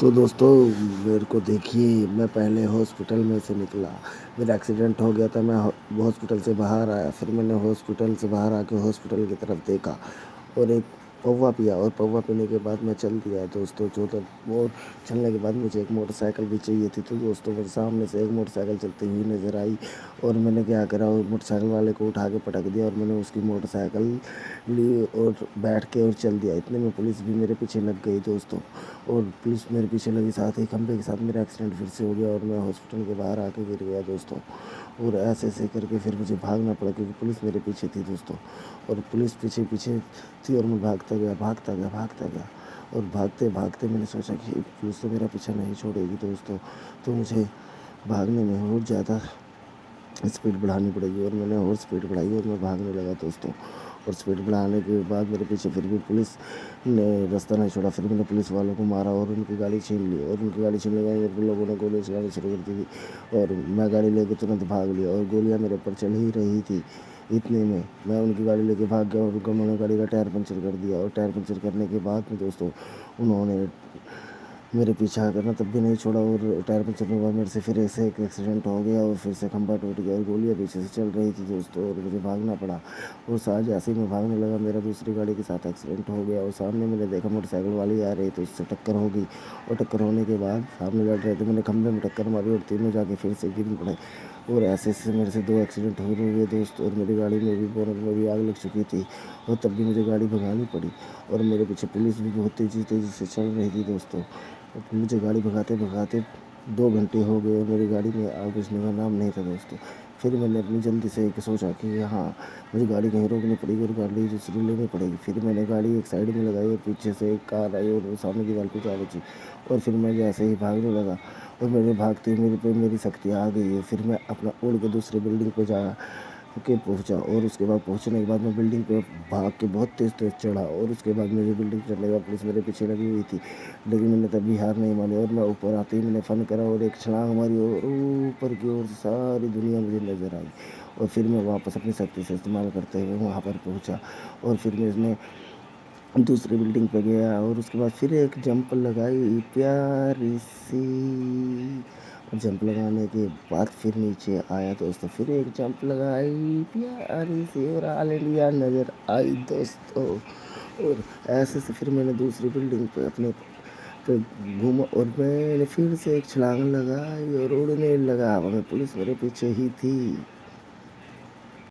तो दोस्तों मेरे को देखिए, मैं पहले हॉस्पिटल में से निकला। मेरा एक्सीडेंट हो गया था। मैं हॉस्पिटल से बाहर आया, फिर मैंने हॉस्पिटल से बाहर आके हॉस्पिटल की तरफ देखा और एक पौवा पिया और पौवा पीने के बाद मैं चल दिया दोस्तों। जो तब वो चलने के बाद मुझे एक मोटरसाइकिल भी चाहिए थी, तो दोस्तों मेरे सामने से एक मोटरसाइकिल चलती हुई नज़र आई और मैंने क्या करा, वो मोटरसाइकिल वाले को उठा के पटक दिया और मैंने उसकी मोटरसाइकिल ली और बैठ के और चल दिया। इतने में पुलिस भी मेरे पीछे लग गई दोस्तों, और पुलिस मेरे पीछे लगी, साथ ही खंभे के साथ मेरा एक्सीडेंट फिर से हो गया और मैं हॉस्पिटल के बाहर आके गिर गया दोस्तों। और ऐसे ऐसे करके फिर मुझे भागना पड़ा क्योंकि पुलिस मेरे पीछे थी दोस्तों, और पुलिस पीछे पीछे थी और मैं भागता गया भागता गया भागता गया। और भागते भागते मैंने सोचा कि पुलिस तो मेरा पीछा नहीं छोड़ेगी दोस्तों, तो मुझे भागने में और ज़्यादा स्पीड बढ़ानी पड़ेगी। और मैंने और स्पीड बढ़ाई और मैं भागने लगा दोस्तों। और स्पीड बढ़ाने के बाद मेरे पीछे फिर भी पुलिस ने रास्ता नहीं छोड़ा। फिर मैंने पुलिस वालों को मारा और उनकी गाड़ी छीन ली, और उनकी गाड़ी छीनने के बाद मेरे लोगों ने गोली चलानी शुरू कर दी थी और मैं गाड़ी लेके तुरंत भाग लिया और गोलियां मेरे ऊपर चल ही रही थी। इतने में मैं उनकी गाड़ी लेके भाग गया और उन्होंने गाड़ी का टायर पंचर कर दिया। और टायर पंचर करने के बाद में दोस्तों उन्होंने मेरे पीछा करना तब भी नहीं छोड़ा, और टायर पंचर होने के बाद मेरे से फिर ऐसे एक एक्सीडेंट हो गया और फिर से खंभा टूट गया और गोलियां पीछे से चल रही थी दोस्तों, और मुझे भागना पड़ा। और साथ जैसे ही मैं भागने लगा, मेरा दूसरी गाड़ी के साथ एक्सीडेंट हो गया और सामने मैंने देखा मोटरसाइकिल वाली आ रही, तो उससे टक्कर हो गई। और टक्कर होने के बाद सामने लड़ रहे थे, मैंने खंभे में टक्कर मारी और तीनों जाके फिर से गिर पड़े। और ऐसे ऐसे मेरे से दो एक्सीडेंट हो हुए दोस्त, और मेरी गाड़ी में भी बोनट में भी आग लग चुकी थी और तब भी मुझे गाड़ी भगानी पड़ी। और मेरे पीछे पुलिस भी बहुत तेज़ी तेज़ी से चल रही थी दोस्तों। मुझे गाड़ी भगाते भगाते 2 घंटे हो गए और मेरी गाड़ी में आग बुझने का नाम नहीं था दोस्तों। फिर मैंने अपनी जल्दी से एक सोचा कि हाँ, मुझे गाड़ी कहीं रोकनी पड़ेगी और गाड़ी दूसरी लेनी पड़ेगी। फिर मैंने गाड़ी एक साइड में लगाई और पीछे से एक कार आई और वो सामने दीवार पे जा बची। और फिर मैं जैसे ही भागने लगा और मेरे भागते मेरे पे मेरी शक्ति आ गई है, फिर मैं अपना उड़ के दूसरी बिल्डिंग पे जा के पहुंचा। और उसके बाद पहुंचने के बाद मैं बिल्डिंग पे भाग के बहुत तेज़ तेज़ चढ़ा, और उसके बाद मेरी बिल्डिंग चढ़ने के बाद पुलिस मेरे पीछे लगी हुई थी, लेकिन मैंने तब भी हार नहीं मानी। और मैं ऊपर आते ही मैंने फ़न करा और एक छलांग मारी और ऊपर की ओर सारी दुनिया मुझे नज़र आई। और फिर मैं वापस अपनी शक्ति से इस्तेमाल करते हुए वहाँ पर पहुँचा, और फिर मैंने दूसरी बिल्डिंग पे गया और उसके बाद फिर एक जंप लगाई प्यारी सी। और जंप लगाने के बाद फिर नीचे आया दोस्तों, फिर एक जंप लगाई प्यारी सी और ऑल इंडिया नज़र आई दोस्तों। और ऐसे से फिर मैंने दूसरी बिल्डिंग पे अपने पे घूमा और मैंने फिर से एक छलांग लगाई और उड़ने लगा हवा में। पुलिस मेरे पीछे ही थी।